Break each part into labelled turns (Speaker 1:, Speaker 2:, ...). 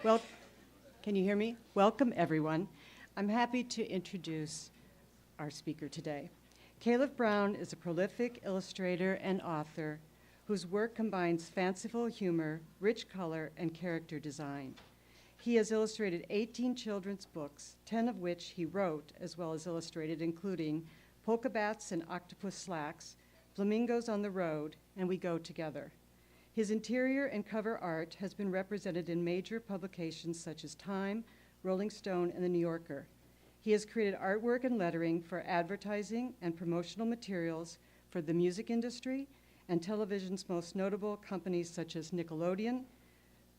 Speaker 1: Well, can you hear me? Welcome, everyone. I'm happy to introduce our speaker today. Caleb Brown is a prolific illustrator and author whose work combines fanciful humor, rich color, and character design. He has illustrated 18 children's books, 10 of which he wrote as well as illustrated, including Polka Bats and Octopus Slacks, Flamingos on the Road, and We Go Together. His interior and cover art has been represented in major publications such as Time, Rolling Stone, and The New Yorker. He has created artwork and lettering for advertising and promotional materials for the music industry and television's most notable companies such as Nickelodeon,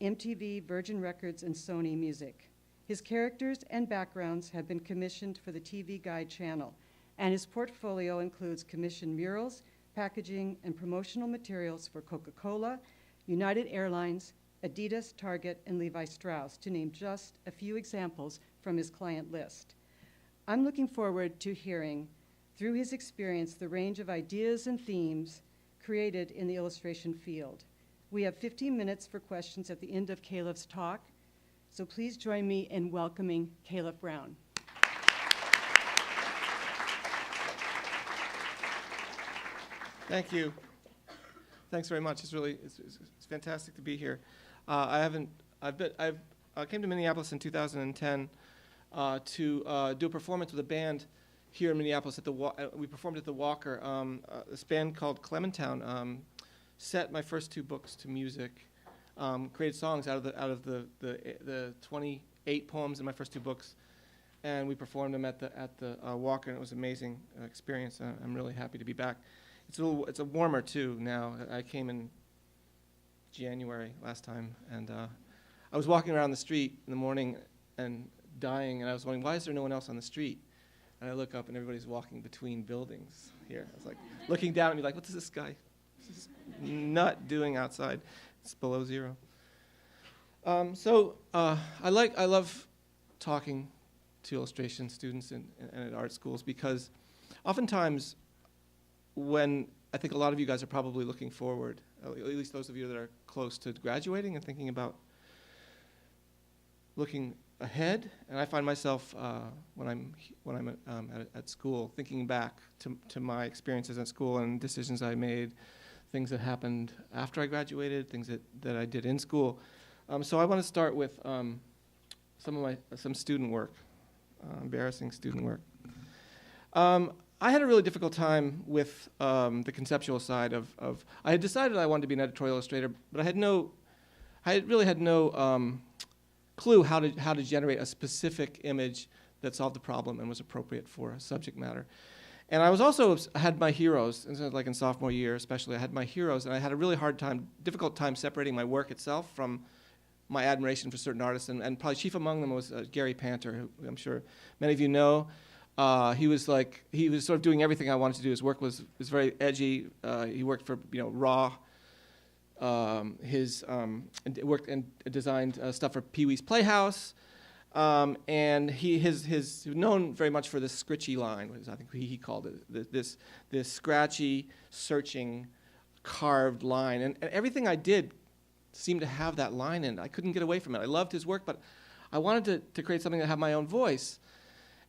Speaker 1: MTV, Virgin Records, and Sony Music. His characters and backgrounds have been commissioned for the TV Guide channel, and his portfolio includes commissioned murals, packaging, and promotional materials for Coca-Cola, United Airlines, Adidas, Target, and Levi Strauss, to name just a few examples from his client list. I'm looking forward to hearing, through his experience, the range of ideas and themes created in the illustration field. We have 15 minutes for questions at the end of Caleb's talk, so please join me in welcoming Caleb Brown.
Speaker 2: Thank you. Thanks very much. It's fantastic to be here. I came to Minneapolis in 2010 to do a performance with a band here in Minneapolis. We performed at the Walker. This band called Clementown set my first two books to music, created songs out of the 28 poems in my first two books, and we performed them at the Walker, and it was an amazing experience. I'm really happy to be back. It's a warmer too now. I came in January last time, and I was walking around the street in the morning and dying, and I was wondering, why is there no one else on the street? And I look up, and everybody's walking between buildings here. I was like looking down at me like, what's this guy, this nut doing outside? It's below zero. I love talking to illustration students and at art schools, because oftentimes when I think a lot of you guys are probably looking forward, at least those of you that are close to graduating and thinking about looking ahead, and I find myself when I'm at school thinking back to my experiences at school and decisions I made, things that happened after I graduated, things that I did in school. So I want to start with some student work, embarrassing student work. I had a really difficult time with the conceptual side of I had decided I wanted to be an editorial illustrator, but I really had no clue how to generate a specific image that solved the problem and was appropriate for a subject matter. And I was also had my heroes, like in sophomore year especially, I had my heroes, and I had a really difficult time separating my work itself from my admiration for certain artists, and probably chief among them was Gary Panter, who I'm sure many of you know. He was sort of doing everything I wanted to do. His work was very edgy. He worked for Raw. Worked and designed stuff for Pee Wee's Playhouse, and he's known very much for this scritchy line. I think he called it this scratchy, searching, carved line, and everything I did seemed to have that line in it. I couldn't get away from it. I loved his work, but I wanted to create something that had my own voice.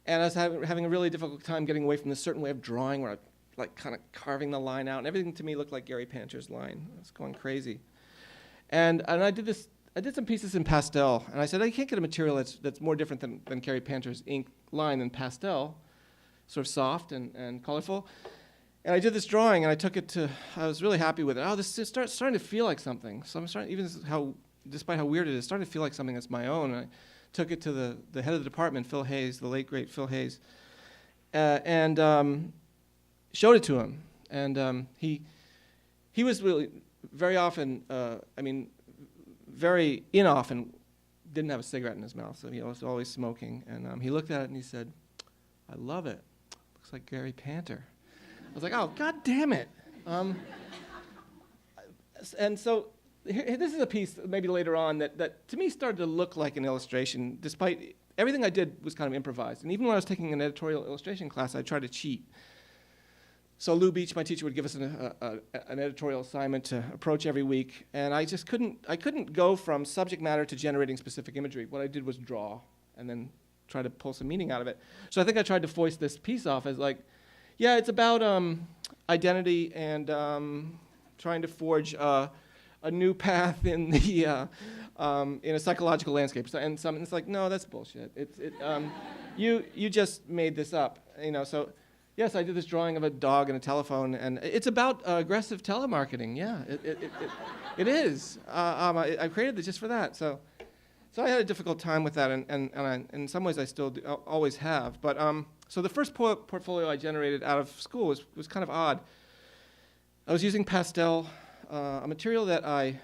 Speaker 2: And I was having a really difficult time getting away from this certain way of drawing where I like kind of carving the line out, and everything to me looked like Gary Panter's line. I was going crazy. And I did some pieces in pastel, and I said, I can't get a material that's more different than Gary Panter's ink line than pastel, sort of soft and colorful. And I did this drawing, and I was really happy with it. Oh, this is starting to feel like something. So I'm starting, despite how weird it is, starting to feel like something that's my own. And I took it to the head of the department, Phil Hayes, the late, great Phil Hayes, and showed it to him. And he was really very often, very inoften, didn't have a cigarette in his mouth, so he was always smoking. And he looked at it and he said, I love it. Looks like Gary Panter. I was like, oh, God damn it. And so this is a piece maybe later on that to me started to look like an illustration, despite everything I did was kind of improvised. And even when I was taking an editorial illustration class, I tried to cheat. So Lou Beach, my teacher, would give us an editorial assignment to approach every week, and I just couldn't go from subject matter to generating specific imagery. What I did was draw and then try to pull some meaning out of it. So I think I tried to voice this piece off as like, yeah, it's about identity and trying to forge a new path in the in a psychological landscape. So, and it's like, no, that's bullshit. You just made this up, you know. So yes, I did this drawing of a dog and a telephone, and it's about aggressive telemarketing. Yeah, it is. I created it just for that. So I had a difficult time with that, and in some ways I still do, always have. But so the first portfolio I generated out of school was kind of odd. I was using pastel, a material that I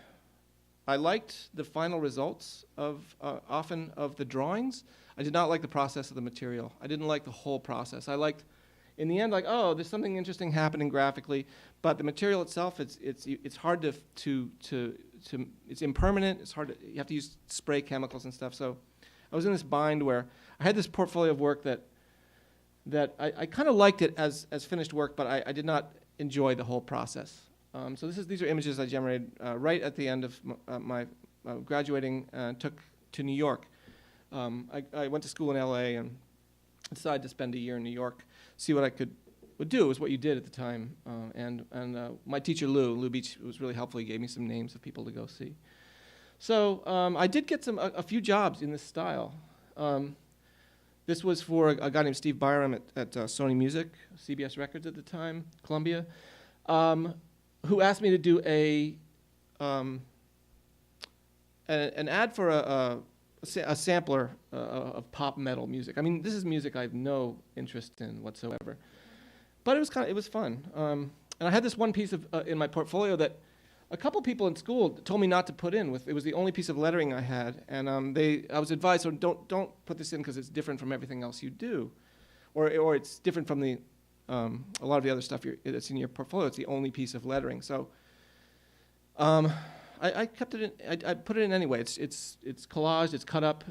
Speaker 2: liked the final results of often of the drawings. I did not like the process of the material. I didn't like the whole process. I liked, in the end, like, oh, there's something interesting happening graphically, but the material itself, it's hard to it's impermanent. It's hard to, you have to use spray chemicals and stuff. So I was in this bind where I had this portfolio of work that I kind of liked it as finished work, but I did not enjoy the whole process. So these are images I generated right at the end of my graduating, took to New York. I went to school in LA and decided to spend a year in New York, see what I would do. It was what you did at the time. And my teacher, Lou Beach, was really helpful. He gave me some names of people to go see. So I did get a few jobs in this style. This was for a guy named Steve Byram at Sony Music, CBS Records at the time, Columbia, who asked me to do an ad for a sampler of pop metal music. I mean, this is music I have no interest in whatsoever, but it was fun. And I had this one piece of in my portfolio that a couple people in school told me not to put in. It was the only piece of lettering I had, and I was advised, so don't put this in because it's different from everything else you do, or it's different from a lot of the other stuff that's in your portfolio. It's the only piece of lettering. So I kept it in. I put it in anyway. It's collaged. It's cut up.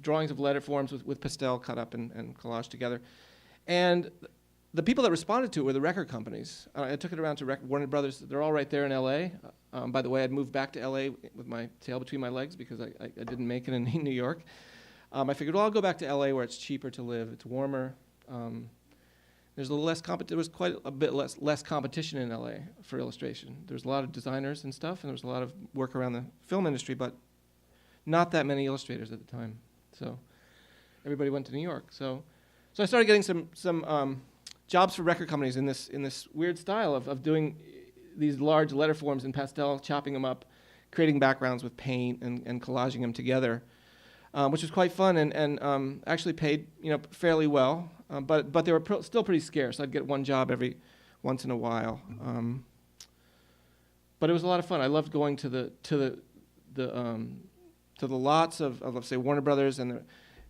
Speaker 2: Drawings of letter forms with pastel cut up and collaged together. And the people that responded to it were the record companies. I took it around to Warner Brothers. They're all right there in L.A. By the way, I'd moved back to L.A. with my tail between my legs because I didn't make it in New York. I figured, well, I'll go back to L.A. where it's cheaper to live. It's warmer. There's a little less there was quite a bit less competition in LA for illustration. There's a lot of designers and stuff, and there was a lot of work around the film industry, but not that many illustrators at the time. So everybody went to New York. So I started getting some jobs for record companies in this weird style of doing these large letter forms in pastel, chopping them up, creating backgrounds with paint and collaging them together, which was quite fun and actually paid fairly well. But they were still pretty scarce. I'd get one job every once in a while. But it was a lot of fun. I loved going to the lots of let's say Warner Brothers and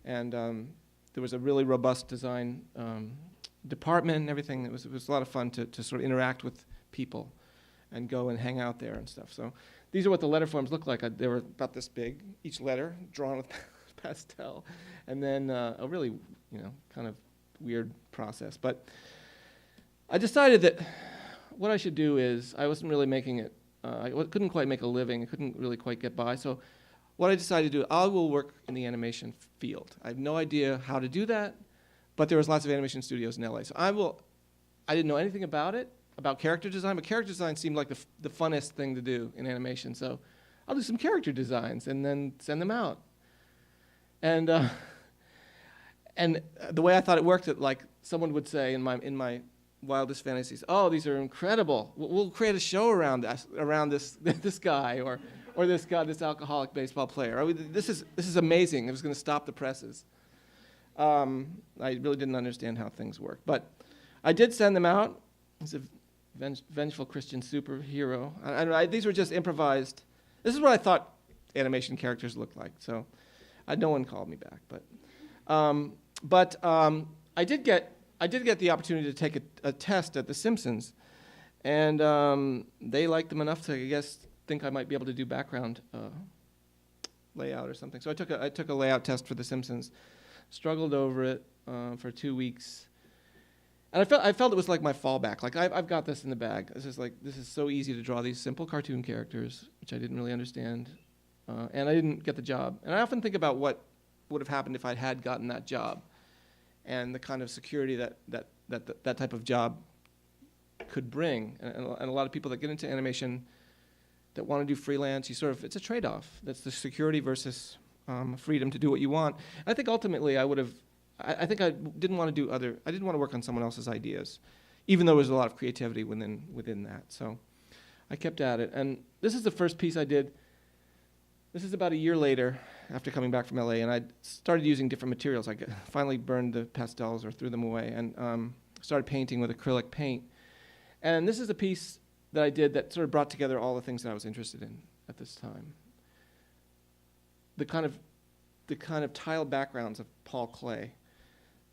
Speaker 2: there was a really robust design department and everything. It was a lot of fun to sort of interact with people and go and hang out there and stuff. So these are what the letter forms look like. They were about this big, each letter drawn with pastel, and then a really kind of weird process. But I decided that what I should do is, I wasn't really making it, I couldn't quite make a living, I couldn't really quite get by, so what I decided to do, I will work in the animation field. I have no idea how to do that, but there was lots of animation studios in LA, so I didn't know anything about it, about character design, but character design seemed like the funnest thing to do in animation, so I'll do some character designs and then send them out. And the way I thought it worked, like someone would say in my wildest fantasies, "Oh, these are incredible. We'll create a show around this guy or this guy, this alcoholic baseball player. This is amazing. It was going to stop the presses." I really didn't understand how things work, but I did send them out. It's a vengeful Christian superhero. These were just improvised. This is what I thought animation characters looked like. So, no one called me back, but I did get the opportunity to take a test at The Simpsons, and they liked them enough to, I guess, think I might be able to do background layout or something. So I took a layout test for The Simpsons, struggled over it for 2 weeks, And I felt it was like my fallback. Like I've got this in the bag. This is so easy to draw these simple cartoon characters, which I didn't really understand, and I didn't get the job. And I often think about what would have happened if I had gotten that job, and the kind of security that type of job could bring. And a lot of people that get into animation that want to do freelance, it's a trade-off. That's the security versus freedom to do what you want. And I think ultimately I didn't want to work on someone else's ideas, even though there was a lot of creativity within that. So I kept at it. And this is the first piece I did. This is about a year later after coming back from LA, and I started using different materials. I finally burned the pastels or threw them away, and started painting with acrylic paint. And this is a piece that I did that sort of brought together all the things that I was interested in at this time. The kind of tile backgrounds of Paul Klee.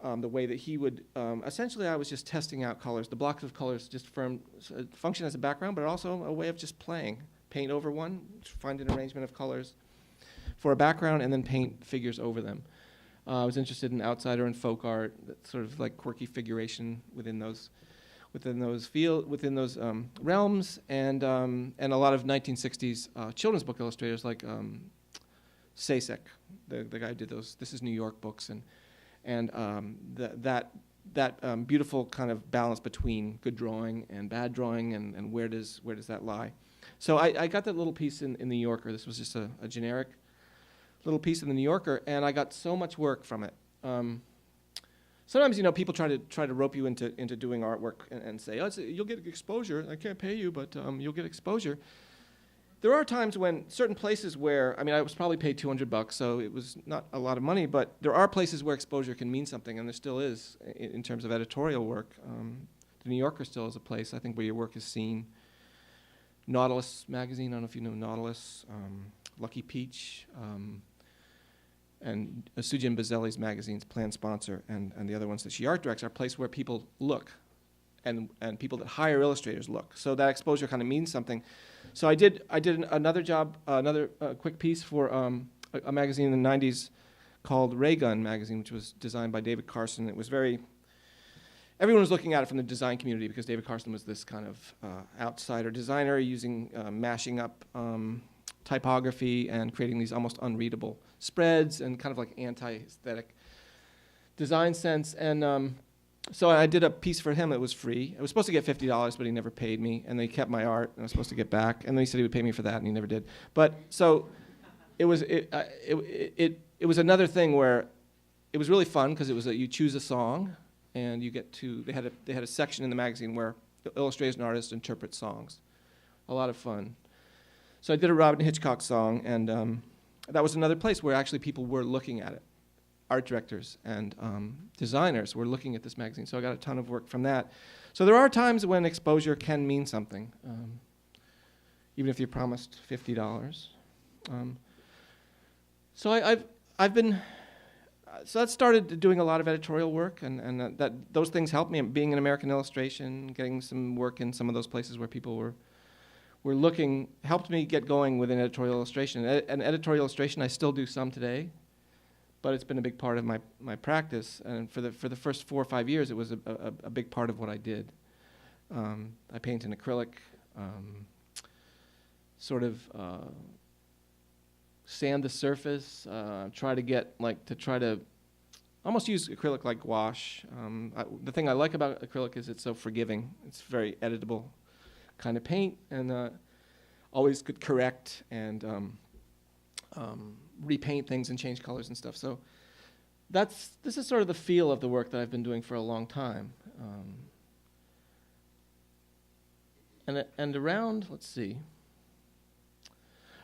Speaker 2: The way that he would, essentially I was just testing out colors. The blocks of colors just function as a background, but also a way of just playing. Paint over one, find an arrangement of colors for a background, and then paint figures over them. I was interested in outsider and folk art, that sort of like quirky figuration within those realms, and a lot of 1960s children's book illustrators like Sasek, the guy who did those This Is New York books, and that beautiful kind of balance between good drawing and bad drawing, and where does that lie? So I got that little piece in the New Yorker. This was just a generic little piece in the New Yorker, and I got so much work from it. Sometimes people try to rope you into doing artwork and say, oh, you'll get exposure. I can't pay you, but you'll get exposure. There are times when certain places where, I was probably paid $200, so it was not a lot of money, but there are places where exposure can mean something, and there still is in terms of editorial work. The New Yorker still is a place, I think, where your work is seen. Nautilus magazine, I don't know if you know Nautilus, Lucky Peach, and Sujin Bazelli's magazine's planned sponsor, and the other ones that she art directs are a place where people look, and people that hire illustrators look. So that exposure kind of means something. So I did another job, another quick piece for a magazine in the 90s called Ray Gun magazine, which was designed by David Carson. It was everyone was looking at it from the design community because David Carson was this kind of outsider designer using, mashing up typography and creating these almost unreadable spreads and kind of like anti-aesthetic design sense. And so I did a piece for him that was free. I was supposed to get $50, but he never paid me, and then he kept my art, and I was supposed to get back, and then he said he would pay me for that, and he never did. But so it was another thing where it was really fun because it was you choose a song, and you get to they had a section in the magazine where illustrators and artists interpret songs. A lot of fun. So I did a Robin Hitchcock song, and that was another place where actually people were looking at it. Art directors and designers were looking at this magazine, so I got a ton of work from that. So there are times when exposure can mean something, even if you're promised $50. So I've been so that started doing a lot of editorial work, and those things helped me. Being in American Illustration, getting some work in some of those places where people were looking, helped me get going with an editorial illustration. And editorial illustration I still do some today, but it's been a big part of my practice. And for the first 4 or 5 years, it was a big part of what I did. I paint in acrylic, sand the surface, try to almost use acrylic like gouache. The thing I like about acrylic is it's so forgiving. It's very editable kind of paint, and always could correct and repaint things and change colors and stuff. So this is sort of the feel of the work that I've been doing for a long time. And around, let's see,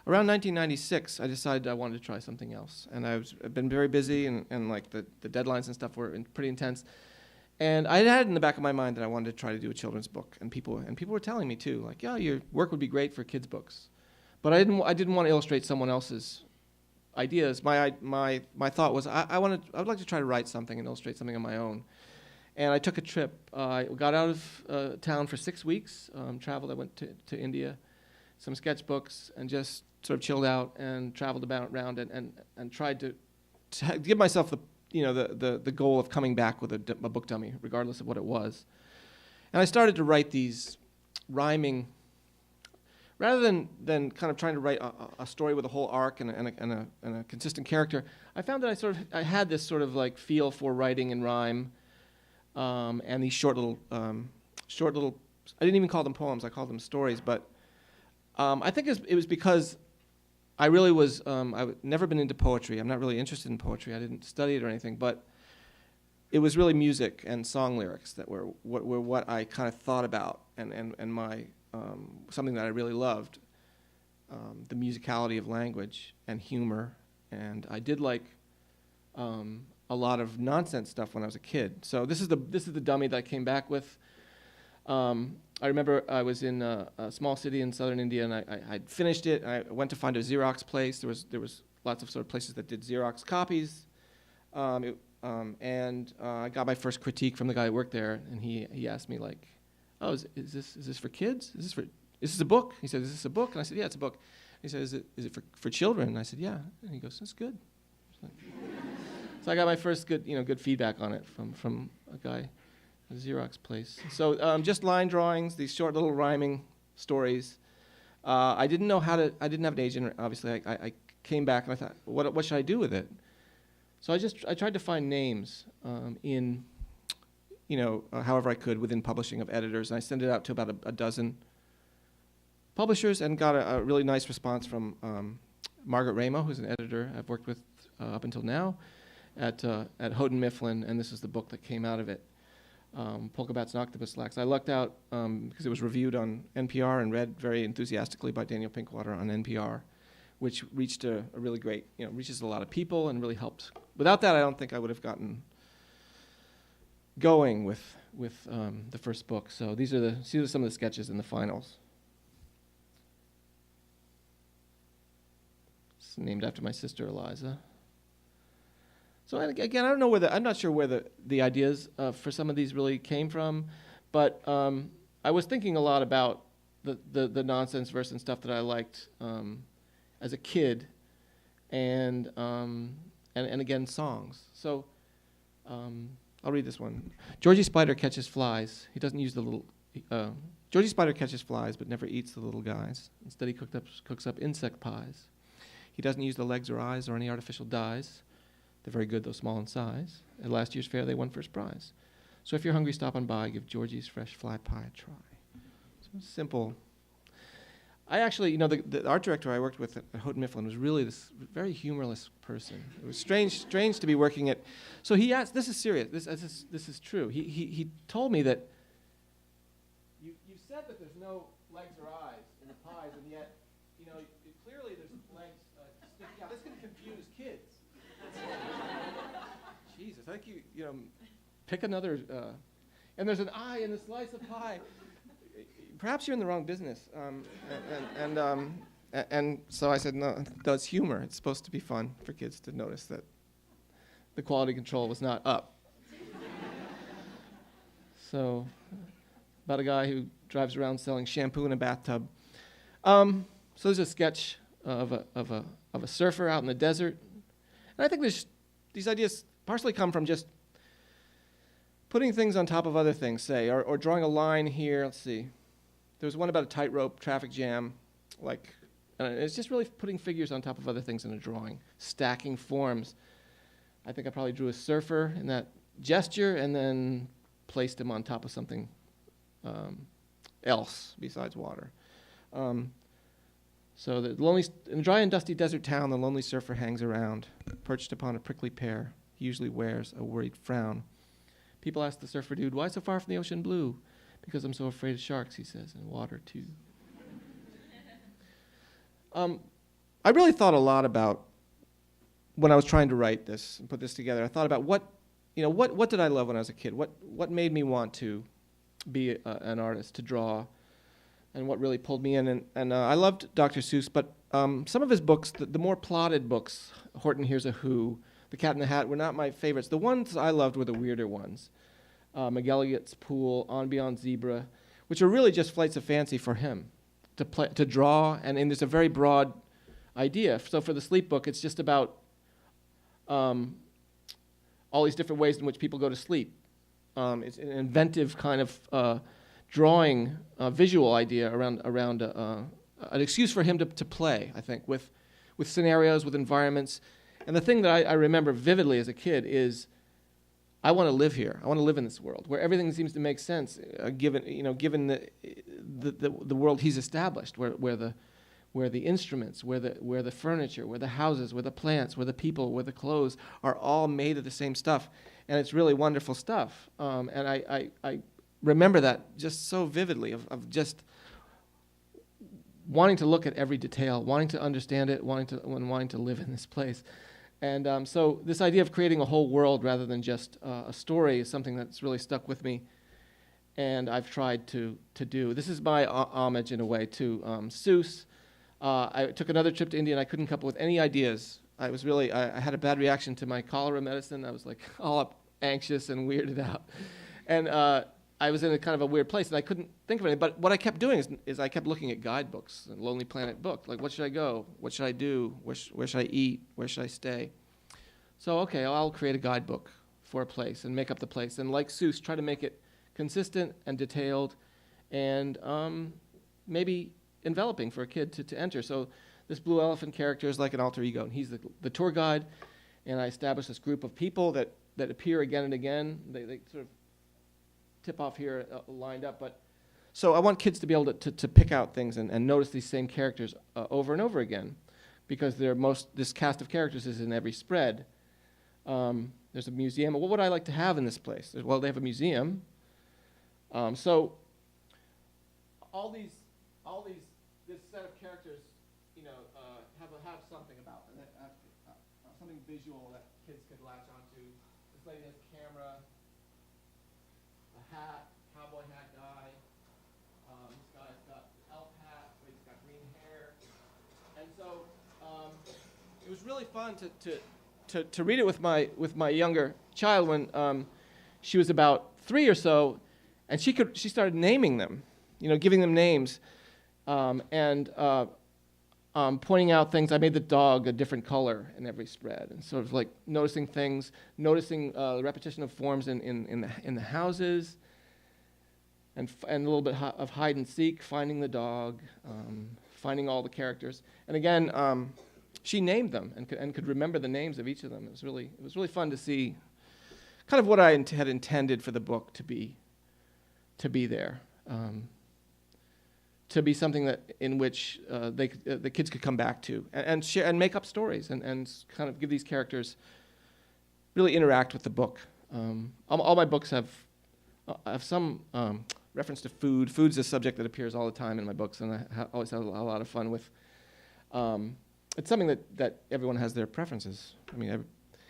Speaker 2: around 1996, I decided I wanted to try something else. And I've been very busy, and like the deadlines and stuff were pretty intense. And I had in the back of my mind that I wanted to try to do a children's book. And people were telling me too, like, yeah, your work would be great for kids' books. But I didn't want to illustrate someone else's ideas. My thought was I would like to try to write something and illustrate something on my own. And I took a trip. I got out of town for 6 weeks, traveled. I went to India, some sketchbooks, and just sort of chilled out and traveled around and tried to give myself the goal of coming back with a book dummy, regardless of what it was. And I started to write these rhyming, rather than kind of trying to write a story with a whole arc and a consistent character. I found that I had this sort of like feel for writing in rhyme, and these short little. I didn't even call them poems. I called them stories. But I think it was because I really was. I've never been into poetry. I'm not really interested in poetry. I didn't study it or anything. But it was really music and song lyrics that were what I kind of thought about, and my something that I really loved. The musicality of language and humor, and I did like a lot of nonsense stuff when I was a kid. So this is the dummy that I came back with. I remember I was in a small city in southern India, and I'd finished it. I went to find a Xerox place. There was lots of sort of places that did Xerox copies, and I got my first critique from the guy who worked there, and he asked me like, "Oh, is this for kids? Is this a book?" He said, "Is this a book?" And I said, "Yeah, it's a book." He said, "Is it for children?" And I said, "Yeah." And he goes, "That's good." So I got my first good feedback on it from a guy. A Xerox place. So just line drawings, these short little rhyming stories. I didn't know I didn't have an agent, obviously. I came back and I thought, what should I do with it? So I tried to find names in, however I could within publishing of editors. And I sent it out to about a dozen publishers and got a really nice response from Margaret Ramo, who's an editor I've worked with up until now at Houghton Mifflin, and this is the book that came out of it. Polka Bats and Octopus Slacks. I lucked out because it was reviewed on NPR and read very enthusiastically by Daniel Pinkwater on NPR, which reached a really great, reaches a lot of people and really helped. Without that, I don't think I would have gotten going with the first book. So these are some of the sketches in the finals. It's named after my sister Eliza. So again, I'm not sure where the ideas for some of these really came from, but I was thinking a lot about the nonsense verse and stuff that I liked as a kid, and again songs. So I'll read this one. Georgie Spider catches flies. He doesn't use the little. Georgie Spider catches flies, but never eats the little guys. Instead, he cooks up insect pies. He doesn't use the legs or eyes or any artificial dyes. They're very good, though small in size. At last year's fair, they won first prize. So if you're hungry, stop on by. Give Georgie's fresh fly pie a try. So simple. I actually, the art director I worked with at Houghton Mifflin was really this very humorless person. It was strange to be working at. So he asked. This is serious. This is true. He told me that you said that there's no legs or eyes in the pies, and yet, clearly there's legs sticking out. This can confuse kids. Jesus, I think you pick another, and there's an eye in the slice of pie. Perhaps you're in the wrong business. And so I said, no, it's humor. It's supposed to be fun for kids to notice that the quality control was not up. So, about a guy who drives around selling shampoo in a bathtub. So there's a sketch of a surfer out in the desert. And I think these ideas partially come from just putting things on top of other things, say, or drawing a line here. Let's see. There was one about a tightrope traffic jam. It's just really putting figures on top of other things in a drawing, stacking forms. I think I probably drew a surfer in that gesture and then placed him on top of something else besides water. So in a dry and dusty desert town, the lonely surfer hangs around, perched upon a prickly pear. He usually wears a worried frown. People ask the surfer dude, "Why so far from the ocean blue?" "Because I'm so afraid of sharks," he says, "and water too." I really thought a lot about when I was trying to write this and put this together. I thought about what did I love when I was a kid? What made me want to be an artist, to draw? And what really pulled me in. And I loved Dr. Seuss, but some of his books, the more plotted books, Horton Hears a Who, The Cat in the Hat, were not my favorites. The ones I loved were the weirder ones. McElligot's Pool, On Beyond Zebra, which are really just flights of fancy for him to draw, and there's a very broad idea. So for the Sleep book, it's just about all all these different ways in which people go to sleep. It's an inventive kind of drawing, visual idea around an excuse for him to play, I think, with scenarios, with environments. And the thing that I remember vividly as a kid is, I want to live here. I want to live in this world where everything seems to make sense, given the world he's established, where the instruments, where the furniture, where the houses, where the plants, where the people, where the clothes are all made of the same stuff, and it's really wonderful stuff. And I remember that just so vividly of just wanting to look at every detail, wanting to understand it, wanting to live in this place. And so this idea of creating a whole world rather than just a story is something that's really stuck with me, and I've tried to do. This is my homage, in a way, to Seuss. I took another trip to India, and I couldn't come up with any ideas. I had a bad reaction to my cholera medicine. I was like all up, anxious and weirded out. And I was in a kind of a weird place, and I couldn't think of anything. But what I kept doing is I kept looking at guidebooks, and Lonely Planet book. Like, what should I go? What should I do? Where should I eat? Where should I stay? So, okay, I'll create a guidebook for a place and make up the place. And like Seuss, try to make it consistent and detailed and maybe enveloping for a kid to enter. So this Blue Elephant character is like an alter ego, and he's the tour guide. And I established this group of people that appear again and again. They sort of tip off here lined up, but so I want kids to be able to pick out things and notice these same characters over and over again, because this cast of characters is in every spread. There's a museum. What would I like to have in this place? Well, they have a museum. So this set of characters, have something about them, something visual that kids could latch onto. This lady has a camera. Hat, cowboy hat guy. This guy's got elf hat, but he's got green hair. And so it was really fun to read it with my younger child when she was about 3 or so, and she started naming them, giving them names, and pointing out things. I made the dog a different color in every spread, and sort of like noticing things, noticing the repetition of forms in the houses, and a little bit of hide and seek, finding the dog, finding all the characters. And again, she named them and could remember the names of each of them. It was really fun to see kind of what I had intended for the book to be there. To be something in which the kids could come back to and share and make up stories and kind of give these characters really interact with the book. All my books have some reference to food. Food's a subject that appears all the time in my books, and I always have a lot of fun with. It's something that everyone has their preferences. I mean,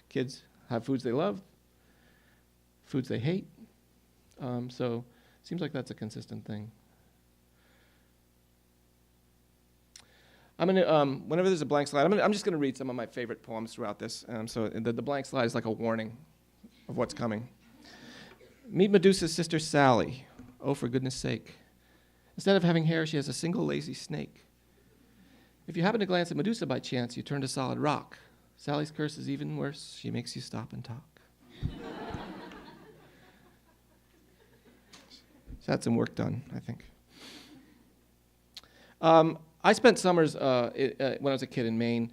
Speaker 2: kids have foods they love, foods they hate. So it seems like that's a consistent thing. I'm gonna whenever there's a blank slide, I'm just gonna read some of my favorite poems throughout this. So the blank slide is like a warning of what's coming. Meet Medusa's sister Sally. Oh, for goodness sake! Instead of having hair, she has a single lazy snake. If you happen to glance at Medusa by chance, you turn to solid rock. Sally's curse is even worse. She makes you stop and talk. She's had some work done, I think. I spent summers when I was a kid in Maine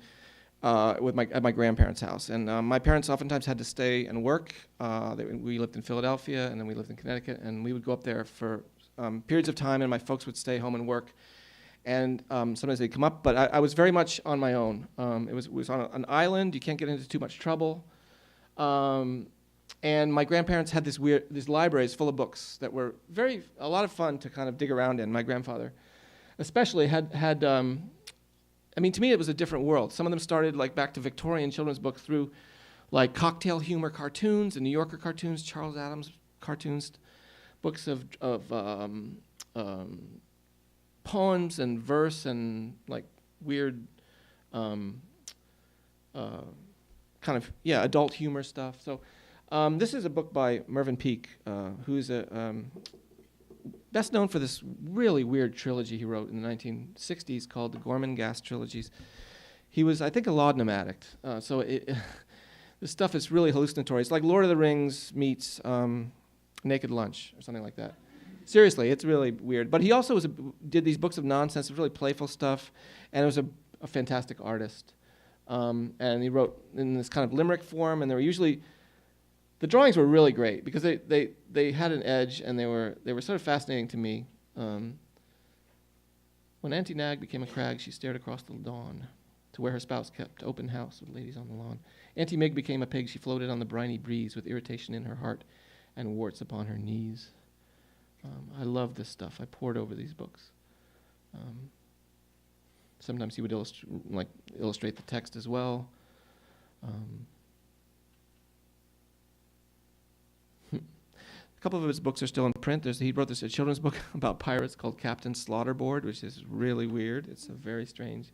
Speaker 2: at my grandparents' house, and my parents oftentimes had to stay and work. We lived in Philadelphia, and then we lived in Connecticut, and we would go up there for periods of time, and my folks would stay home and work. And sometimes they'd come up, but I was very much on my own. It was on an island. You can't get into too much trouble. And my grandparents had these libraries full of books that were a lot of fun to kind of dig around in. My grandfather especially had I mean, to me it was a different world. Some of them started like back to Victorian children's books through like cocktail humor cartoons and New Yorker cartoons, Charles Addams cartoons, books of poems and verse and like weird kind of adult humor stuff. So this is a book by Mervyn Peake, who's best known for this really weird trilogy he wrote in the 1960s called the Gorman Gas Trilogies. He was, I think, a laudanum addict. So there's This stuff is really hallucinatory. It's like Lord of the Rings meets Naked Lunch or something like that. Seriously, it's really weird. But he also did these books of nonsense, really playful stuff, and was a fantastic artist. And he wrote in this kind of limerick form, and they were usually, the drawings were really great because they had an edge, and they were sort of fascinating to me. When Auntie Nag became a crag, she stared across the dawn to where her spouse kept open house with ladies on the lawn. Auntie Mig became a pig. She floated on the briny breeze with irritation in her heart and warts upon her knees. I love this stuff. I pored over these books. Sometimes he would illustrate the text as well. A couple of his books are still in print. He wrote a children's book about pirates called Captain Slaughterboard, which is really weird. It's a very strange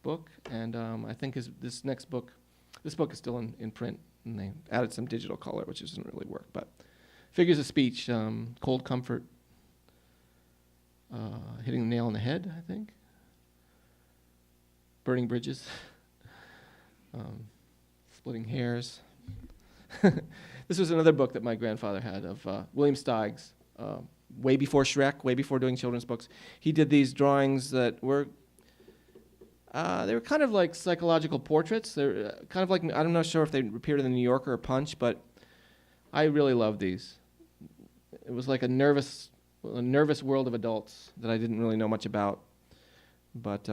Speaker 2: book. And I think this book is still in print, and they added some digital color, which doesn't really work. But figures of speech, cold comfort, hitting the nail on the head, I think. Burning bridges, splitting hairs. This was another book that my grandfather had of William Steig's, way before Shrek, way before doing children's books. He did these drawings that were, they were kind of like psychological portraits. They're kind of like, I'm not sure if they appeared in the New Yorker or Punch, but I really loved these. It was like a nervous world of adults that I didn't really know much about, but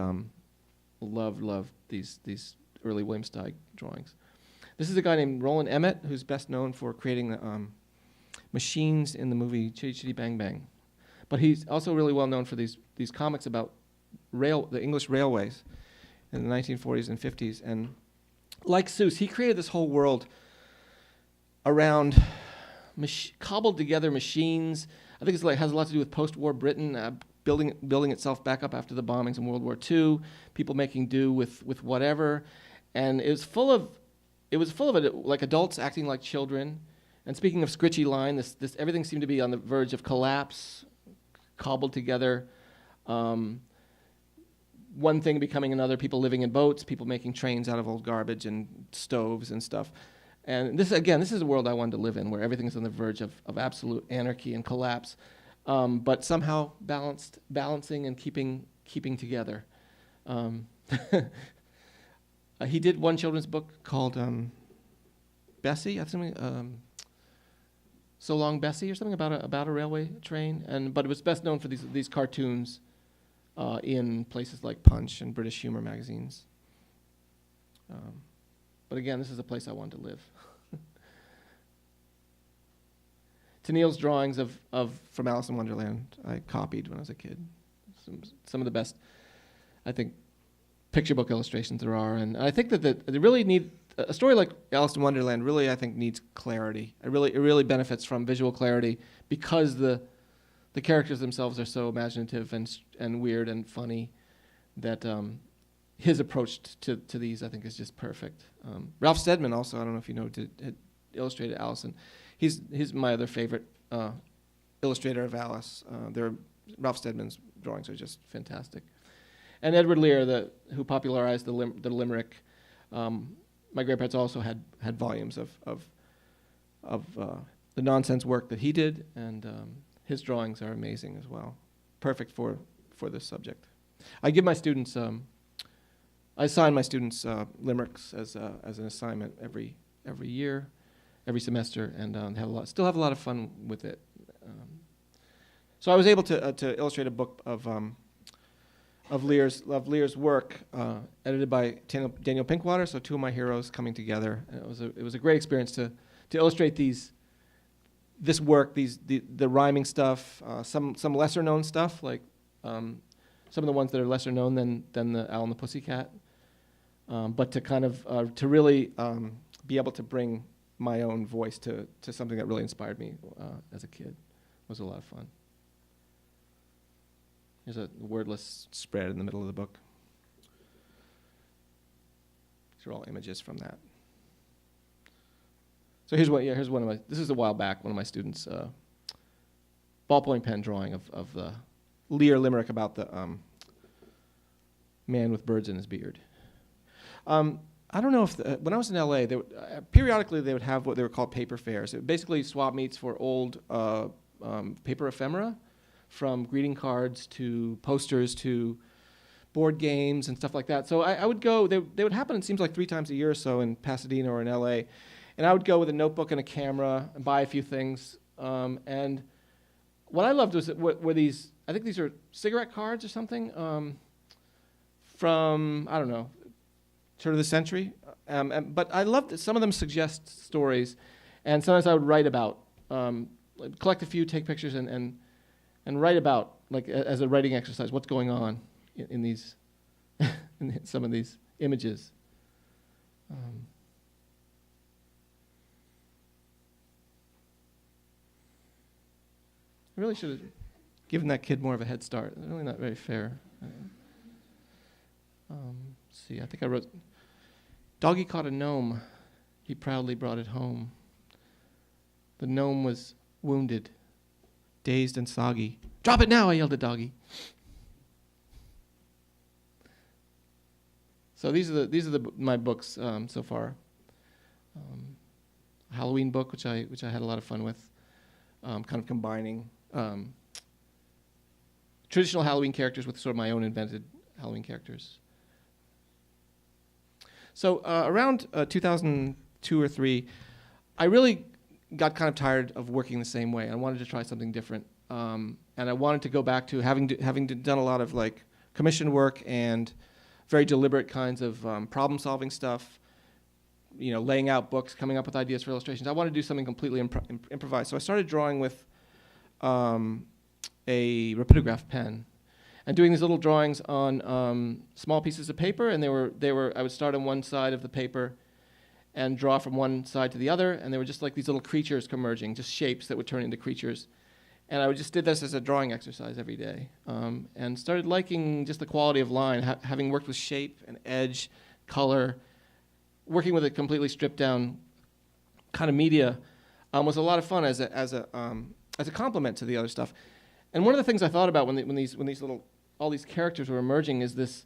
Speaker 2: loved these early William Steig drawings. This is a guy named Roland Emmett, who's best known for creating the machines in the movie Chitty Chitty Bang Bang. But he's also really well known for these comics about the English railways in the 1940s and 50s. And like Seuss, he created this whole world around cobbled together machines. I think has a lot to do with post-war Britain, building itself back up after the bombings in World War II, people making do with whatever, and it was full of it, like adults acting like children. And speaking of Scritchy Line, this everything seemed to be on the verge of collapse, cobbled together. One thing becoming another, people living in boats, people making trains out of old garbage and stoves and stuff. And this is a world I wanted to live in, where everything is on the verge of absolute anarchy and collapse. But somehow balancing and keeping together. He did one children's book called Bessie, I think, So Long Bessie, or something about a railway train. But it was best known for these cartoons in places like Punch and British humor magazines. But again, this is a place I wanted to live. Tennille's drawings from Alice in Wonderland I copied when I was a kid. Some of the best, I think, picture book illustrations there are. And I think that they really need, a story like Alice in Wonderland really, I think, needs clarity. It really benefits from visual clarity because the characters themselves are so imaginative and weird and funny that his approach to these, I think, is just perfect. Ralph Steadman also, I don't know if you know, had illustrated Alice, and he's my other favorite illustrator of Alice. Ralph Steadman's drawings are just fantastic. And Edward Lear, who popularized the limerick, my grandparents also had volumes of the nonsense work that he did, and his drawings are amazing as well. Perfect for this subject. I give my students, I assign my students limericks as an assignment every year, every semester, and still have a lot of fun with it. So I was able to illustrate a book of Lear's work, edited by Daniel Pinkwater. So two of my heroes coming together. And it was a great experience to illustrate this work, the rhyming stuff, some lesser known stuff, like some of the ones that are lesser known than the Owl and the Pussycat, but to kind of to really be able to bring my own voice to something that really inspired me as a kid. It was a lot of fun. Here's a wordless spread in the middle of the book. These are all images from that. So here's one of my, this is a while back, one of my students' ballpoint pen drawing of the Lear limerick about the man with birds in his beard. I don't know if when I was in LA, periodically they would have what they were called paper fairs. It basically swap meets for old paper ephemera, from greeting cards to posters to board games and stuff like that. So I would go. They would happen. It seems like 3 times a year or so in Pasadena or in LA, and I would go with a notebook and a camera and buy a few things. And what I loved was were these. I think these are cigarette cards or something from, I don't know, turn of the century. But I loved that some of them suggest stories, and sometimes I would write about, collect a few, take pictures, and write about, like as a writing exercise, what's going on in these, in some of these images. I really should have given that kid more of a head start. It's really not very fair. Let's see, I think I wrote, doggy caught a gnome. He proudly brought it home. The gnome was wounded, dazed and soggy. Drop it now, I yelled at doggy. So these are my books so far. A Halloween book, which I had a lot of fun with, kind of combining traditional Halloween characters with sort of my own invented Halloween characters. So around 2002 or 3, I really got kind of tired of working the same way. I wanted to try something different, and I wanted to go back to having done a lot of like commission work and very deliberate kinds of problem-solving stuff. You know, laying out books, coming up with ideas for illustrations. I wanted to do something completely improvised. So I started drawing with a rapidograph pen, and doing these little drawings on small pieces of paper. And they were. I would start on one side of the paper, and draw from one side to the other. And they were just like these little creatures converging, just shapes that would turn into creatures. And I just did this as a drawing exercise every day, and started liking just the quality of line, having worked with shape and edge, color. Working with a completely stripped down kind of media was a lot of fun as a complement to the other stuff. And one of the things I thought about when these all these characters were emerging is this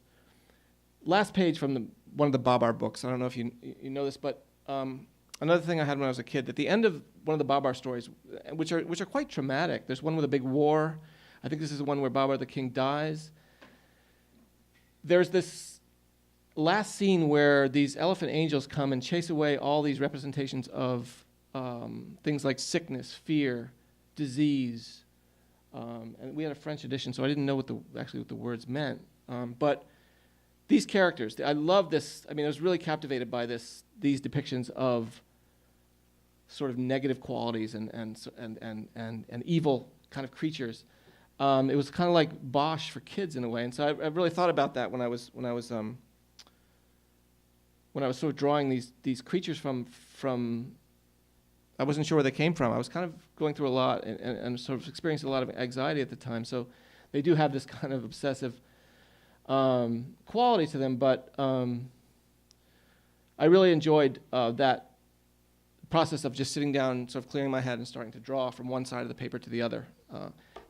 Speaker 2: last page from one of the Babar books. I don't know if you know this, but another thing I had when I was a kid, at the end of one of the Babar stories, which are quite traumatic. There's one with a big war. I think this is the one where Babar the king dies. There's this last scene where these elephant angels come and chase away all these representations of things like sickness, fear, disease. And we had a French edition, so I didn't know what the words meant. But these characters, I love this. I mean, I was really captivated by these depictions of sort of negative qualities and evil kind of creatures. It was kind of like Bosch for kids in a way, and so I really thought about that when I was sort of drawing these creatures from. I wasn't sure where they came from. I was kind of going through a lot and sort of experiencing a lot of anxiety at the time. So they do have this kind of obsessive quality to them, but I really enjoyed that process of just sitting down, sort of clearing my head and starting to draw from one side of the paper to the other.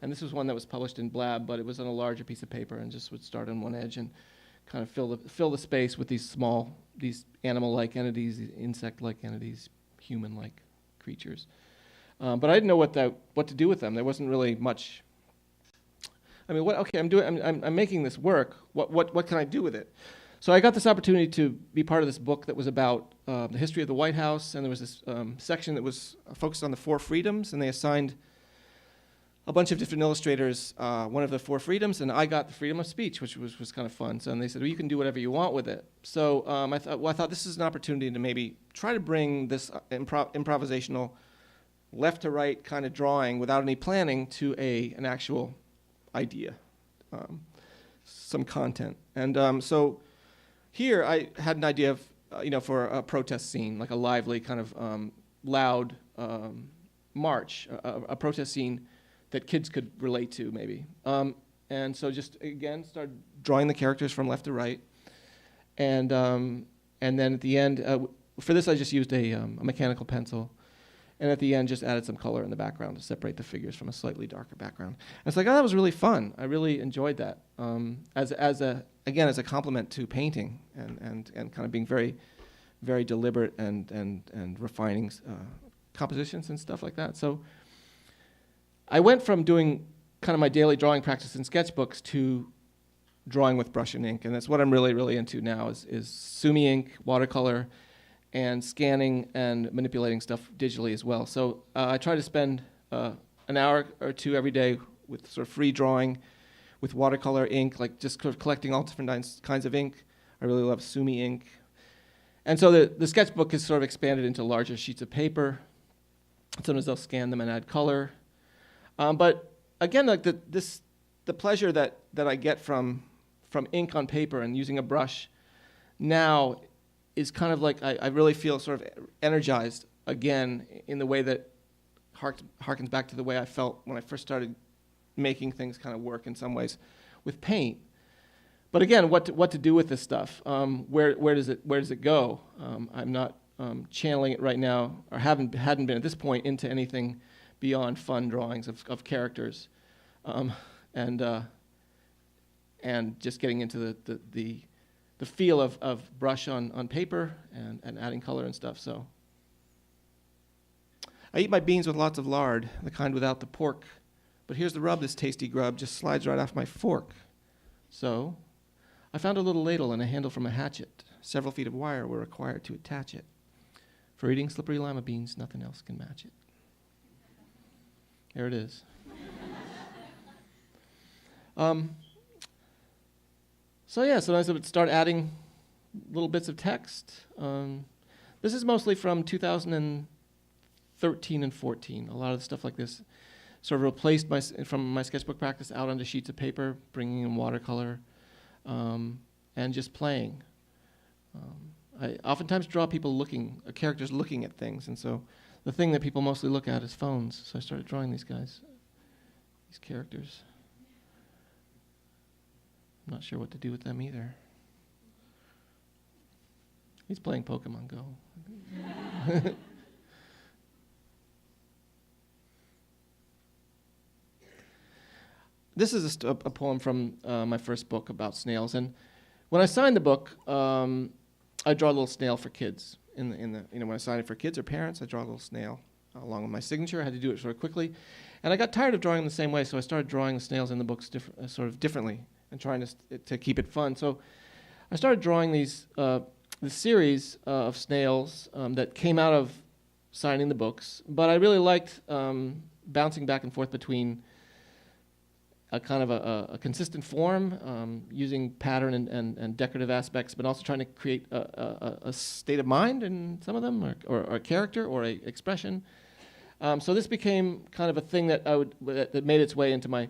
Speaker 2: And this was one that was published in Blab, but it was on a larger piece of paper, and just would start on one edge and kind of fill the space with these animal-like entities, these insect-like entities, human-like creatures. But I didn't know what to do with them. There wasn't really much. I mean, I'm making this work. What can I do with it? So I got this opportunity to be part of this book that was about the history of the White House, and there was this section that was focused on the 4 freedoms, and they assigned a bunch of different illustrators one of the 4 freedoms, and I got the freedom of speech, which was kind of fun. So and they said, well, you can do whatever you want with it. So I thought this is an opportunity to maybe try to bring this improvisational left to right kind of drawing without any planning to an actual idea, some content. And so here I had an idea of, for a protest scene, like a lively kind of loud march, a protest scene that kids could relate to, maybe. And so just, again, started drawing the characters from left to right. And then at the end, for this I just used a mechanical pencil. And at the end, just added some color in the background to separate the figures from a slightly darker background. And it's like, oh, that was really fun. I really enjoyed that. As a complement to painting and kind of being very very deliberate and refining compositions and stuff like that. So I went from doing kind of my daily drawing practice in sketchbooks to drawing with brush and ink, and that's what I'm really, really into now is sumi ink, watercolor, and scanning and manipulating stuff digitally as well. So I try to spend an hour or two every day with sort of free drawing, with watercolor ink, like just sort of collecting all different kinds of ink. I really love sumi ink. And so the sketchbook is sort of expanded into larger sheets of paper. Sometimes I'll scan them and add color. But again, like the pleasure that I get from ink on paper and using a brush now is kind of like I really feel sort of energized again in the way that harkens back to the way I felt when I first started making things kind of work in some ways with paint. But again, what to do with this stuff? Where does it go? I'm not channeling it right now, or hadn't been at this point into anything beyond fun drawings of characters, and just getting into the feel of brush on paper and adding color and stuff. So I eat my beans with lots of lard, the kind without the pork. But here's the rub: this tasty grub just slides right off my fork. So I found a little ladle and a handle from a hatchet. Several feet of wire were required to attach it. For eating slippery lima beans, nothing else can match it. Here it is. Sometimes I would start adding little bits of text. This is mostly from 2013 and 14. A lot of the stuff like this sort of replaced from my sketchbook practice out onto sheets of paper, bringing in watercolor, and just playing. I oftentimes draw characters looking at things, and so the thing that people mostly look at is phones. So I started drawing these guys, these characters. I'm not sure what to do with them either. He's playing Pokemon Go. This is a poem from my first book about snails, and when I signed the book, I draw a little snail for kids. When I sign it for kids or parents, I draw a little snail along with my signature. I had to do it sort of quickly, and I got tired of drawing them the same way, so I started drawing the snails in the books sort of differently and trying to keep it fun. So I started drawing this series of snails that came out of signing the books, but I really liked bouncing back and forth between a kind of a consistent form, using pattern and decorative aspects, but also trying to create a state of mind in some of them, or a character, or a expression. So this became kind of a thing that that made its way into my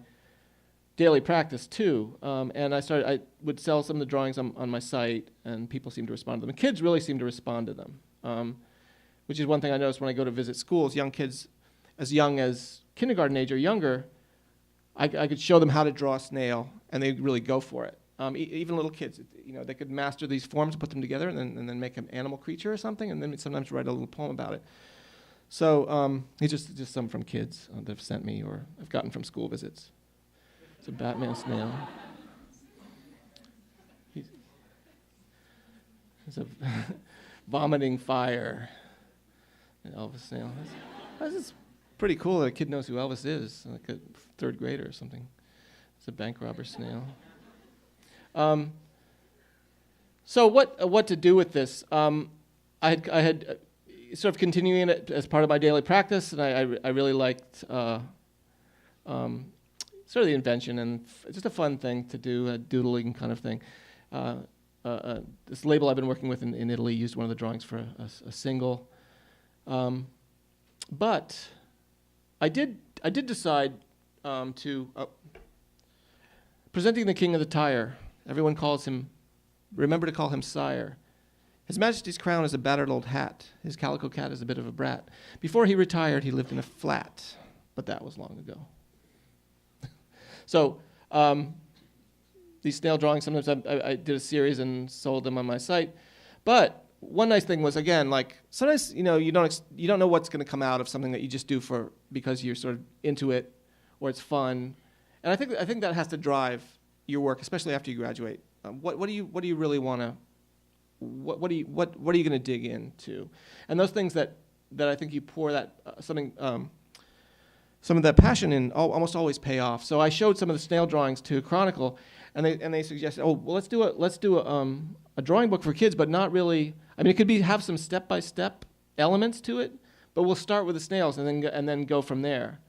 Speaker 2: daily practice too. And I would sell some of the drawings on my site, and people seemed to respond to them. And kids really seemed to respond to them, which is one thing I noticed when I go to visit schools. Young kids, as young as kindergarten age or younger, I could show them how to draw a snail, and they'd really go for it. Even little kids, they could master these forms, put them together, and then make an animal creature or something, and then sometimes write a little poem about it. So these are just some from kids that have sent me or I've gotten from school visits. It's a Batman snail. He's a vomiting fire. An Elvis snail. This is pretty cool that a kid knows who Elvis is, like a third grader or something. It's a bank robber snail. So what to do with this? I had sort of continuing it as part of my daily practice, and I really liked sort of the invention and just a fun thing to do, a doodling kind of thing. This label I've been working with in Italy used one of the drawings for a single. But I did decide to presenting the king of the tire. Everyone remember to call him sire. His Majesty's crown is a battered old hat. His calico cat is a bit of a brat. Before he retired, he lived in a flat, but that was long ago. So these snail drawings, sometimes I did a series and sold them on my site. But one nice thing was, again, like sometimes you don't know what's going to come out of something that you just do because you're sort of into it or it's fun, and I think that has to drive your work, especially after you graduate. What do you really want to what are you going to dig into? And those things that I think you pour some of that passion in almost always pay off. So I showed some of the snail drawings to Chronicle, and they suggested, oh, well, let's do a drawing book for kids, but not really. I mean, it could have some step-by-step elements to it, but we'll start with the snails and then go from there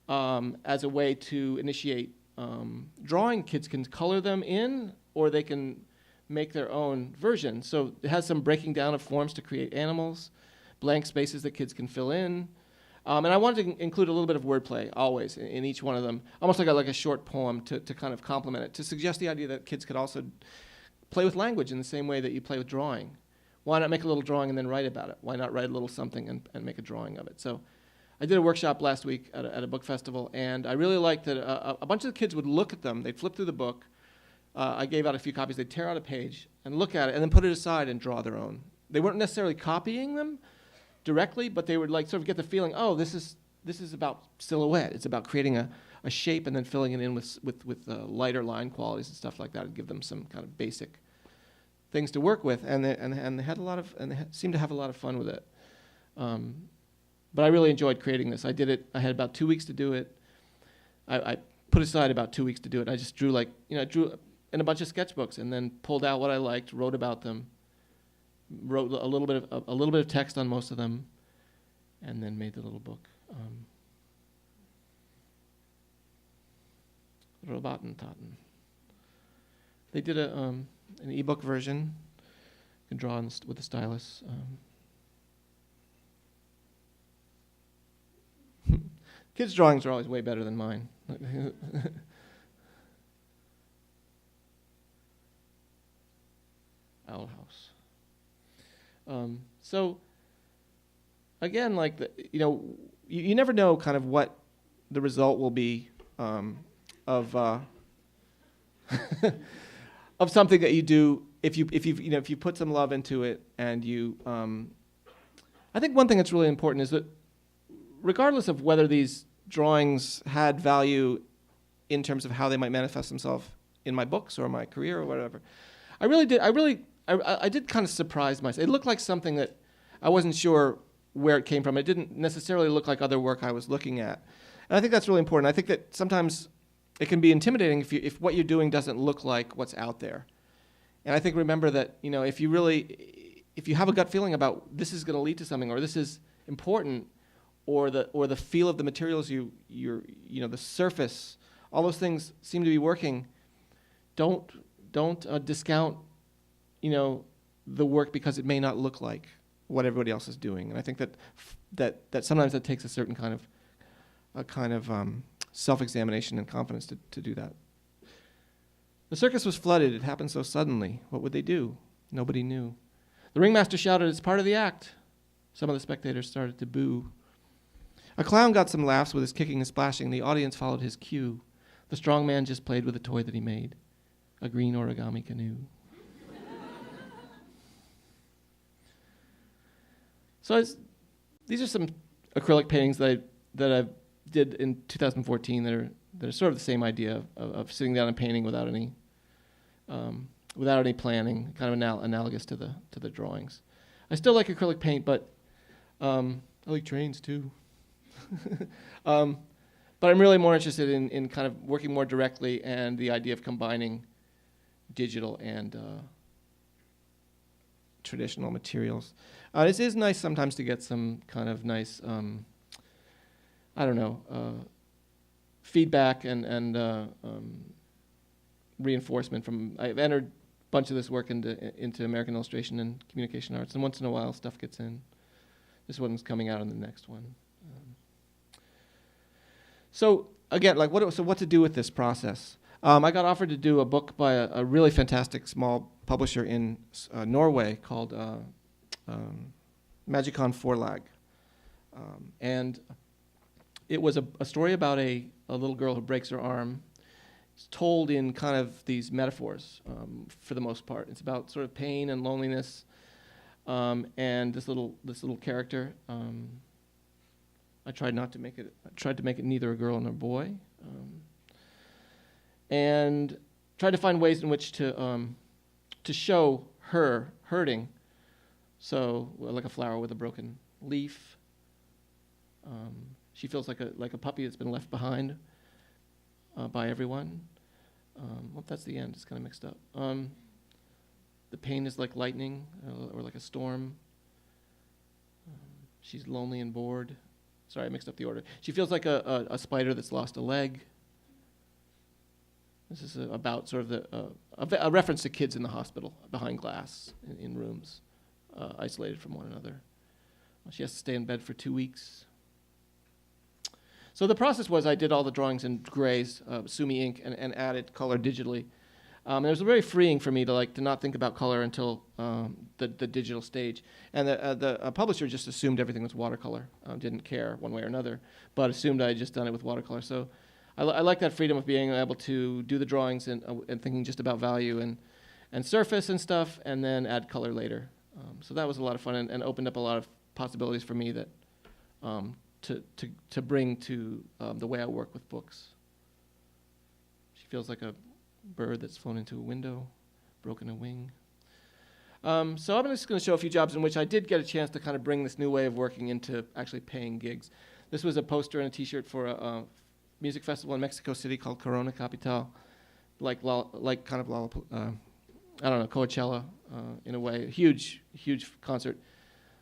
Speaker 2: as a way to initiate drawing. Kids can color them in, or they can make their own version. So it has some breaking down of forms to create animals, blank spaces that kids can fill in. And I wanted to include a little bit of wordplay always in each one of them, almost like a short poem to kind of complement it, to suggest the idea that kids could also play with language in the same way that you play with drawing. Why not make a little drawing and then write about it? Why not write a little something and make a drawing of it? So I did a workshop last week at a book festival, and I really liked that a bunch of the kids would look at them. They'd flip through the book. I gave out a few copies. They'd tear out a page and look at it and then put it aside and draw their own. They weren't necessarily copying them directly, but they would like sort of get the feeling, oh, this is about silhouette. It's about creating a shape and then filling it in with lighter line qualities and stuff like that, and give them some kind of basic things to work with. And they had seemed to have a lot of fun with it. But I really enjoyed creating this. I did it. I had about 2 weeks to do it. I put aside about 2 weeks to do it. I just drew drew in a bunch of sketchbooks and then pulled out what I liked, wrote about them. Wrote a little bit of text on most of them, and then made the little book. Robotentaten. They did an ebook version. You can draw with a stylus. Kids' drawings are always way better than mine. Owl house. So again, like you never know kind of what the result will be of of something that you do if you put some love into it, and you. I think one thing that's really important is that regardless of whether these drawings had value in terms of how they might manifest themselves in my books or my career or whatever, I did kind of surprise myself. It looked like something that I wasn't sure where it came from. It didn't necessarily look like other work I was looking at. And I think that's really important. I think that sometimes it can be intimidating if what you're doing doesn't look like what's out there. And I think remember that, if you have a gut feeling about this is going to lead to something, or this is important, or the feel of the materials the surface, all those things seem to be working, don't discount the work because it may not look like what everybody else is doing. And I think that sometimes it takes a certain kind of self-examination and confidence to do that. The circus was flooded. It happened so suddenly. What would they do? Nobody knew. The ringmaster shouted, "It's part of the act." Some of the spectators started to boo. A clown got some laughs with his kicking and splashing. The audience followed his cue. The strong man just played with a toy that he made, a green origami canoe. So these are some acrylic paintings that I did in 2014 that are sort of the same idea of sitting down and painting without any planning, kind of analogous to the drawings. I still like acrylic paint, but I like trains too. But I'm really more interested in kind of working more directly, and the idea of combining digital and traditional materials. It is nice sometimes to get some kind of nice, feedback and reinforcement from. I've entered a bunch of this work into American Illustration and Communication Arts, and once in a while stuff gets in. This one's coming out in the next one. So again, what to do with this process? I got offered to do a book by a really fantastic small publisher in Norway called Magicon Forlag. And it was a story about a little girl who breaks her arm. It's told in kind of these metaphors for the most part. It's about sort of pain and loneliness, and this little character. I tried to make it neither a girl nor a boy, and tried to find ways in which to show her hurting. So, like a flower with a broken leaf. She feels like a puppy that's been left behind by everyone. Well, that's the end. It's kind of mixed up. The pain is like lightning or like a storm. She's lonely and bored. Sorry, I mixed up the order. She feels like a spider that's lost a leg. This is about sort of a reference to kids in the hospital behind glass in rooms, isolated from one another. She has to stay in bed for 2 weeks. So the process was I did all the drawings in grays, Sumi ink, and added color digitally. It was very freeing for me to not think about color until the digital stage. And the publisher just assumed everything was watercolor, didn't care one way or another, but assumed I had just done it with watercolor. So I like that freedom of being able to do the drawings and thinking just about value and surface and stuff, and then add color later. So that was a lot of fun and opened up a lot of possibilities for me that to bring to the way I work with books. She feels like a bird that's flown into a window, broken a wing. So I'm just going to show a few jobs in which I did get a chance to kind of bring this new way of working into actually paying gigs. This was a poster and a T-shirt for a music festival in Mexico City called Corona Capital, like kind of I don't know, Coachella in a way, huge concert.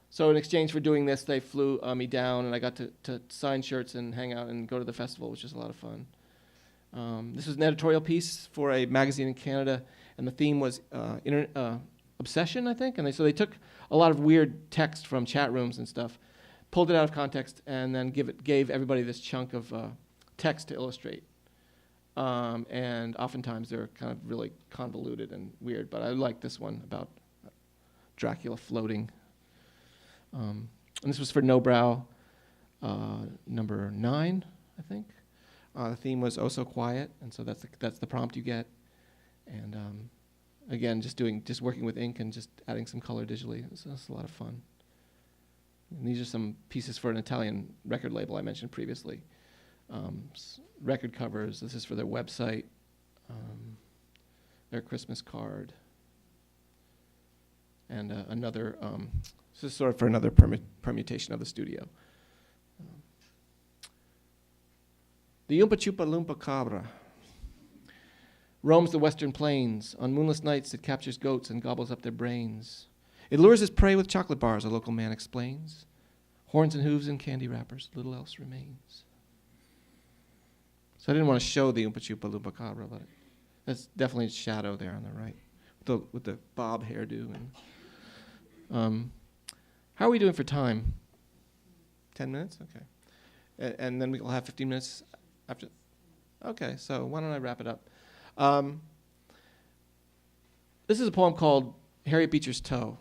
Speaker 2: So in exchange for doing this, they flew me down, and I got to sign shirts and hang out and go to the festival, which was a lot of fun. This was an editorial piece for a magazine in Canada, and the theme was obsession, I think. And so they took a lot of weird text from chat rooms and stuff, pulled it out of context, and then gave everybody this chunk of text to illustrate. And oftentimes they're kind of really convoluted and weird, but I like this one about Dracula floating. And this was for No Brow number 9, I think. The theme was "Oh So Quiet," and so that's the prompt you get. And again, just working with ink and just adding some color digitally. It's a lot of fun. And these are some pieces for an Italian record label I mentioned previously. Record covers. This is for their website. Their Christmas card. And another. This is sort of for another permutation of the studio. The Oompa Chupa Loompa Cabra roams the western plains. On moonless nights, it captures goats and gobbles up their brains. It lures its prey with chocolate bars, a local man explains. Horns and hooves and candy wrappers, little else remains. So I didn't want to show the Oompa Chupa Loompa Cabra, but that's definitely its shadow there on the right, with the bob hairdo. And how are we doing for time? 10 minutes? Okay. And then we'll have 15 minutes after. Okay, so why don't I wrap it up? This is a poem called Harriet Beecher's Toe.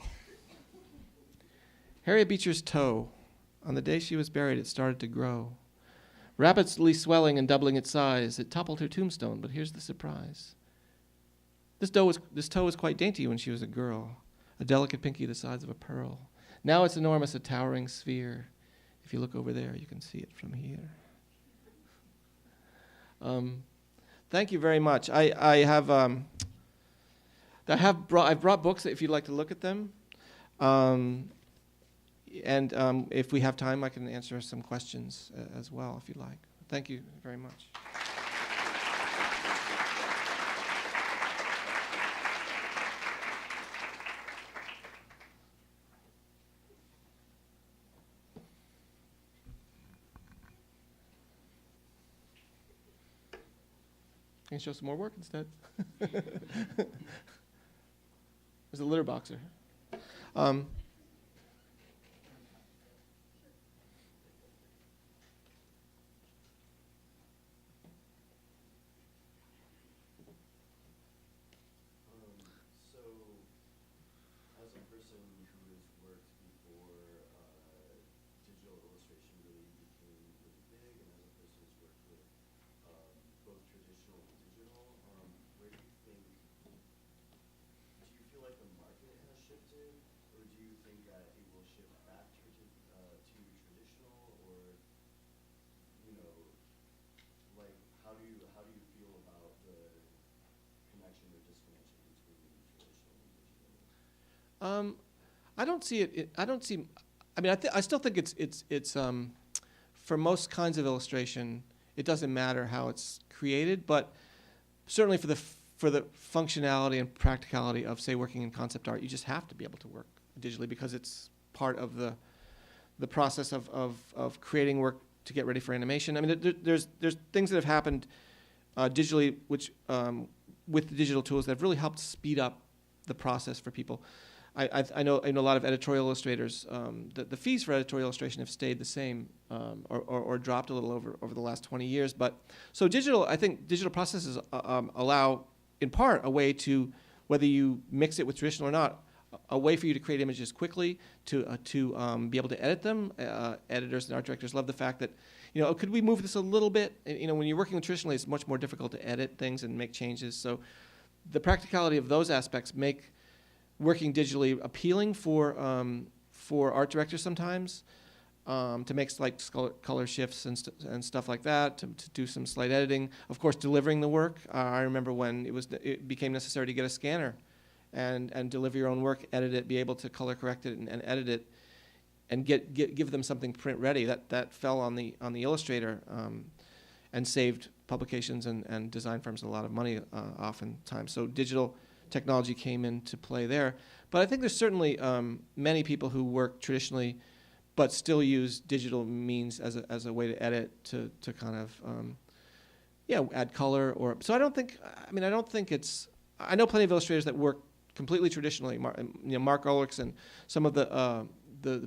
Speaker 2: Harriet Beecher's toe. On the day she was buried, it started to grow. Rapidly swelling and doubling its size, it toppled her tombstone, but here's the surprise. This toe was quite dainty when she was a girl, a delicate pinky the size of a pearl. Now it's enormous, a towering sphere. If you look over there, you can see it from here. Thank you very much. I've brought books if you'd like to look at them. And if we have time, I can answer some questions as well, if you'd like. Thank you very much. I can show some more work instead. There's a litter boxer. I don't see it. I don't see. I mean, I still think it's for most kinds of illustration, it doesn't matter how it's created, but certainly for the functionality and practicality of, say, working in concept art, you just have to be able to work digitally because it's part of the process of creating work to get ready for animation. I mean, there's things that have happened digitally, which with the digital tools that have really helped speed up the process for people. I know a lot of editorial illustrators. The fees for editorial illustration have stayed the same or dropped a little over the last 20 years. But so I think digital processes allow, in part, a way to, whether you mix it with traditional or not, a way for you to create images quickly, to be able to edit them. Editors and art directors love the fact that, could we move this a little bit? When you're working traditionally, it's much more difficult to edit things and make changes. So the practicality of those aspects make working digitally appealing for art directors sometimes, to make slight color shifts and stuff like that, to do some slight editing. Of course, delivering the work. I remember when it became necessary to get a scanner and deliver your own work, edit it, be able to color correct it and edit it, and give them something print ready. That fell on the illustrator and saved publications and design firms a lot of money oftentimes. So digital technology came into play there. But I think there's certainly many people who work traditionally but still use digital means as a way to edit, to kind of add color. So I don't think it's, I know plenty of illustrators that work completely traditionally. Mark Ulrichs and some of the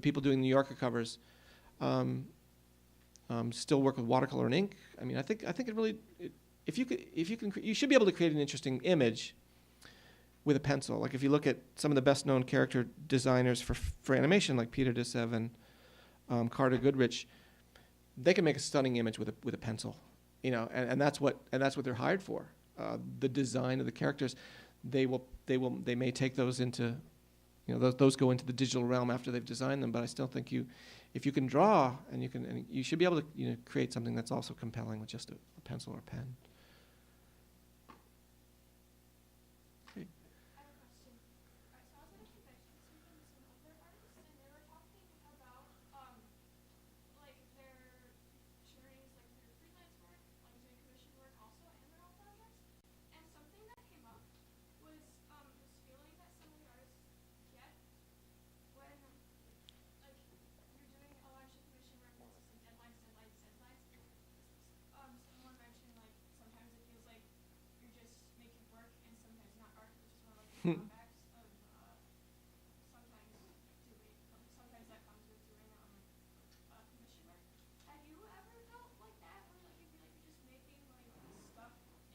Speaker 2: people doing New Yorker covers still work with watercolor and ink. I mean, I think it really, you should be able to create an interesting image with a pencil. Like if you look at some of the best known character designers for animation, like Peter DeSev and Carter Goodrich, they can make a stunning image with a pencil, and that's what they're hired for. The design of the characters, they may take those into, those go into the digital realm after they've designed them. But I still think if you can draw and you should be able to create something that's also compelling with just a pencil or a pen.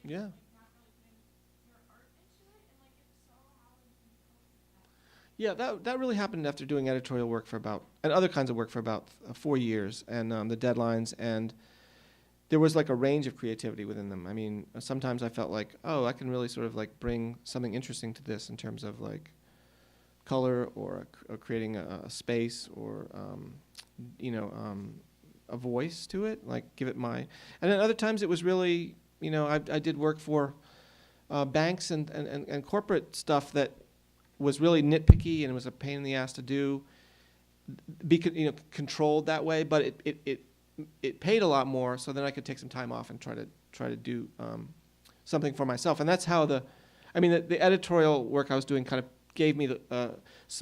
Speaker 2: Yeah. Yeah, that really happened after doing editorial work and other kinds of work for about 4 years, and the deadlines, and there was like a range of creativity within them. I mean, sometimes I felt like, I can really sort of like bring something interesting to this in terms of like color or creating a space or, a voice to it, like give it and then other times it was really, I did work for banks and corporate stuff that was really nitpicky and it was a pain in the ass to do, be controlled that way, but it paid a lot more, so then I could take some time off and try to do something for myself. And that's how the editorial work I was doing kind of gave me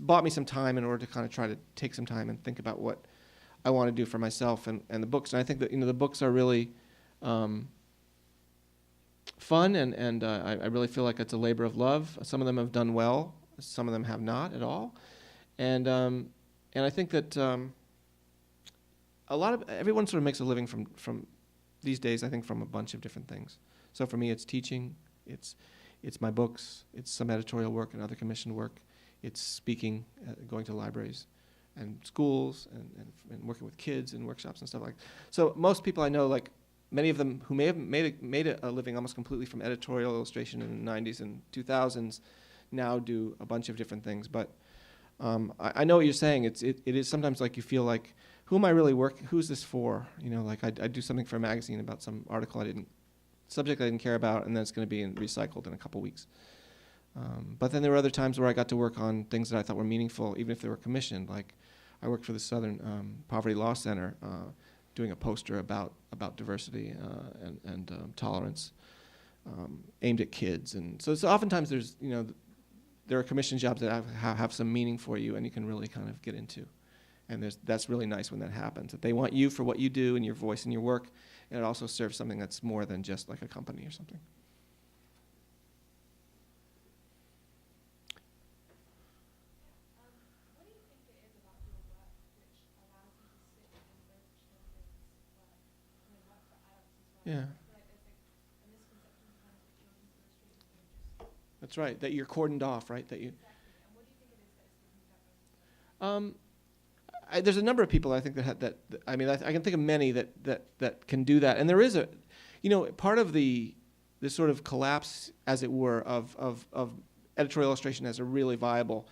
Speaker 2: bought me some time in order to kind of try to take some time and think about what I want to do for myself and the books. And I think that the books are really fun, and I really feel like it's a labor of love. Some of them have done well, some of them have not at all, and I think that everyone sort of makes a living from these days. I think from a bunch of different things. So for me, it's teaching, it's my books, it's some editorial work and other commissioned work, it's speaking, going to libraries and schools and working with kids and workshops and stuff like that. So most people I know, like many of them who may have made a living almost completely from editorial illustration in the 90s and 2000s, now do a bunch of different things. But I know what you're saying. It is sometimes like you feel like, who am I really working? Who's this for? Like I do something for a magazine about some subject I didn't care about, and then it's going to be recycled in a couple weeks. But then there were other times where I got to work on things that I thought were meaningful, even if they were commissioned. Like I worked for the Southern Poverty Law Center doing a poster about diversity and tolerance aimed at kids. And so oftentimes there's, there are commission jobs that have some meaning for you and you can really kind of get into. And that's really nice when that happens. That they want you for what you do and your voice and your work, and it also serves something that's more than just like a company or something.
Speaker 3: What do you think it is about your work which allows you to sit and live children's work? I mean, work for adults as well.
Speaker 2: Yeah.
Speaker 3: I feel like there's a misconception sometimes that children's illustrators are just...
Speaker 2: That's right, that you're cordoned off, right? That you.
Speaker 3: Exactly. And what do you think it is that is giving you that most?
Speaker 2: There's a number of people I think that I mean, I can think of many that can do that. And there is part of the sort of collapse, as it were, of editorial illustration as a really viable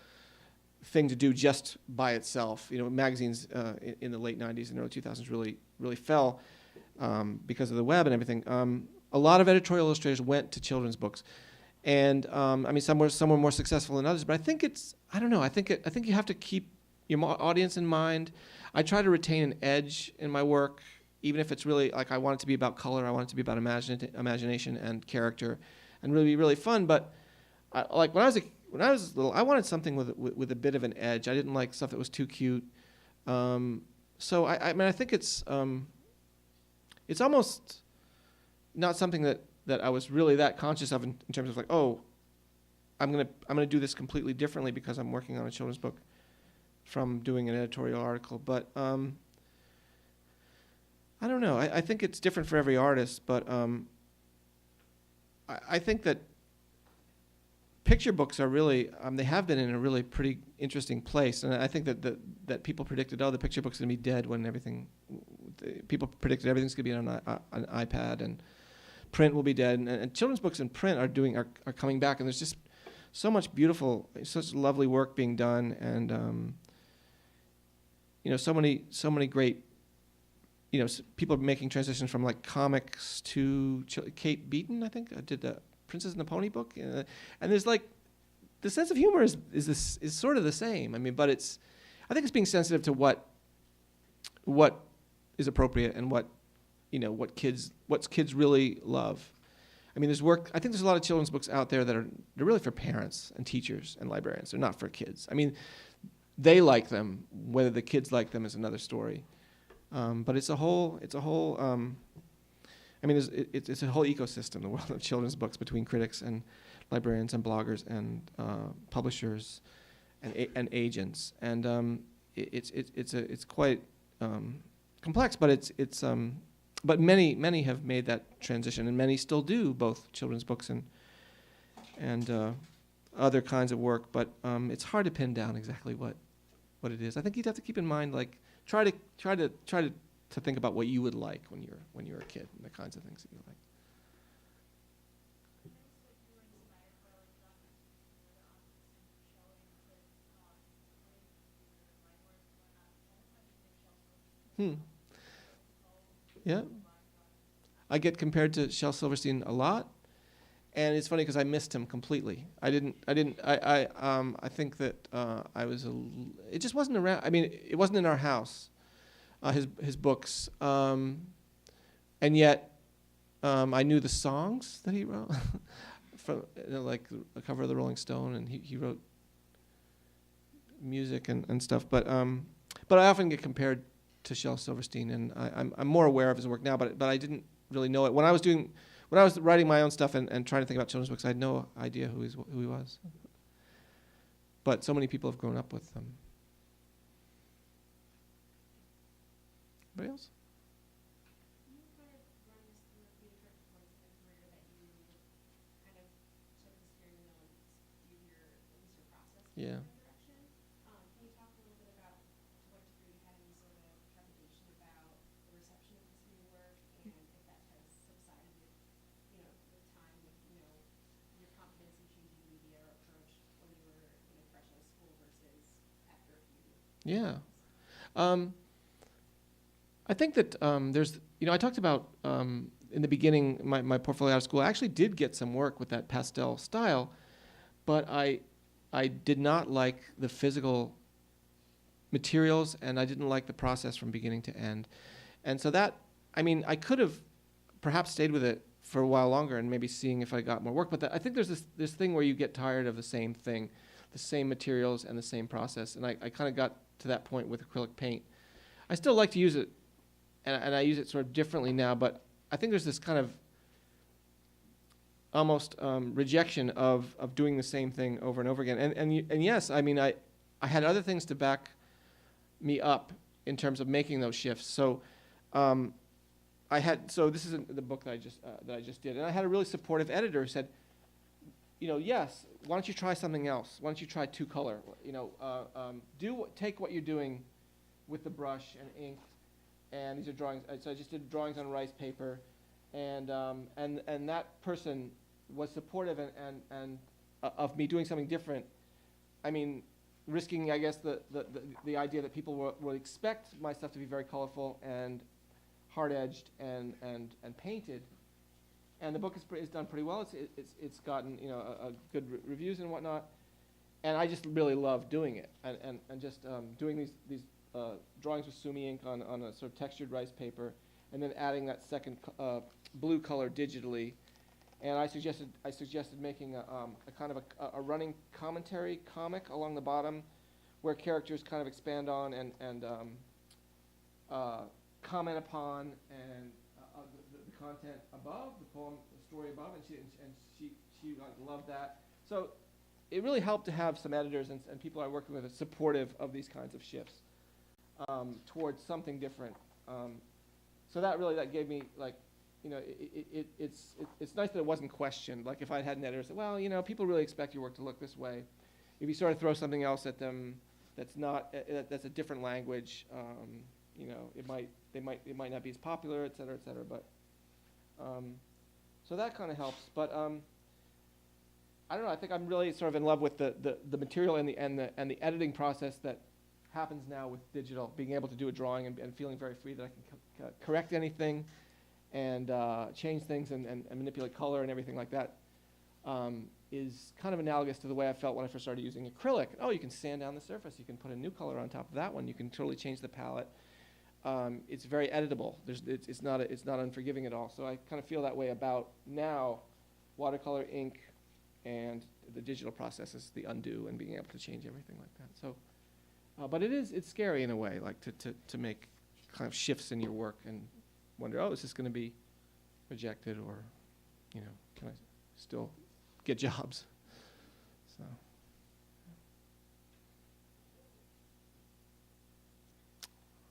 Speaker 2: thing to do just by itself. Magazines in the late 90s and early 2000s really fell because of the web and everything. A lot of editorial illustrators went to children's books. And I mean, some were more successful than others, but I think I don't know. I think you have to keep your audience in mind. I try to retain an edge in my work, even if it's really like I want it to be about color, I want it to be about imagination and character, and really be really fun. But like when I was little, I wanted something with a bit of an edge. I didn't like stuff that was too cute. So I mean, I think it's almost not something that I was really that conscious of in terms of like, oh, I'm gonna do this completely differently because I'm working on a children's book from doing an editorial article. But I don't know. I think it's different for every artist, but I think that picture books are really, they have been in a really pretty interesting place. And I think that people predicted, the picture book's going to be dead when people predicted everything's going to be on an iPad and print will be dead. And children's books in print are coming back. And there's just so much beautiful, such lovely work being done. And, so many great, people are making transitions from like comics to Kate Beaton, I think, did the Princess and the Pony book, and there's like the sense of humor is sort of the same. I mean, but I think it's being sensitive to what is appropriate and what kids really love. I mean, I think there's a lot of children's books out there they're really for parents and teachers and librarians. They're not for kids. I mean, they like them. Whether the kids like them is another story. But it's a whole. I mean, it's a whole ecosystem, the world of children's books, between critics and librarians and bloggers and publishers and agents, and it's quite complex. But but many have made that transition, and many still do both children's books and other kinds of work. But it's hard to pin down exactly what it is. I think you'd have to keep in mind, like, try to think about what you would like when you're a kid and the kinds of things that you like. Yeah. I get compared to Shel Silverstein a lot, and it's funny because I missed him completely. I think that it just wasn't around. I mean, it wasn't in our house. His books, and yet I knew the songs that he wrote from like a cover of the Rolling Stone, and he wrote music and stuff. But I often get compared to Shel Silverstein, and I'm more aware of his work now. But I didn't really know it when I was writing my own stuff and trying to think about children's books. I had no idea who he was. But so many people have grown up with them. Anybody else?
Speaker 3: Can you kind of run us through a few different points in your career that you kind of took the steering wheel and steered at least your process in
Speaker 2: Yeah.
Speaker 3: a different direction? Can you talk a little bit about to what degree you had any sort of trepidation about the reception of this new work, and if that has subsided with time, with your confidence in changing media or approach when you were fresh out of school versus after a few years?
Speaker 2: Yeah. I think that there's, I talked about in the beginning, my portfolio out of school, I actually did get some work with that pastel style, but I did not like the physical materials, and I didn't like the process from beginning to end. And so that, I mean, I could have perhaps stayed with it for a while longer and maybe seeing if I got more work, but I think there's this thing where you get tired of the same thing, the same materials and the same process, and I kind of got to that point with acrylic paint. I still like to use it, and I use it sort of differently now, but I think there's this kind of almost rejection of doing the same thing over and over again. And yes, I mean, I had other things to back me up in terms of making those shifts. So so this is the book that I just did, and I had a really supportive editor who said, yes, why don't you try something else? Why don't you try two color? Take what you're doing with the brush and ink, and these are drawings. So I just did drawings on rice paper, and that person was supportive and of me doing something different. I mean, risking, I guess, the idea that people will expect my stuff to be very colorful and hard-edged and painted. And the book is done pretty well. It's gotten a good reviews and whatnot. And I just really love doing it and just doing these drawings with sumi ink on a sort of textured rice paper, and then adding that second blue color digitally. And I suggested making a kind of a running commentary comic along the bottom, where characters kind of expand on and comment upon and the content above the poem, the story above, and she loved that. So it really helped to have some editors and people I'm working with are supportive of these kinds of shifts towards something different. So that gave me it's nice that it wasn't questioned. Like if I had an editor say, well, people really expect your work to look this way. If you sort of throw something else at them that's not that's a different language, it might not be as popular, et cetera, et cetera. But so that kind of helps. But I don't know. I think I'm really sort of in love with the material and the editing process that happens now with digital. Being able to do a drawing and feeling very free that I can correct anything and change things and manipulate color and everything like that is kind of analogous to the way I felt when I first started using acrylic. Oh, you can sand down the surface. You can put a new color on top of that one. You can totally change the palette. It's very editable. It's not unforgiving at all. So I kind of feel that way about now watercolor, ink, and the digital process is the undo and being able to change everything like that. So, but it's scary in a way, like to make kind of shifts in your work and wonder, oh, is this going to be rejected, or can I still get jobs? So.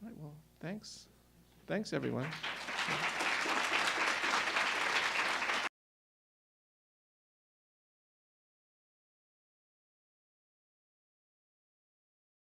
Speaker 2: All right, well, thanks everyone.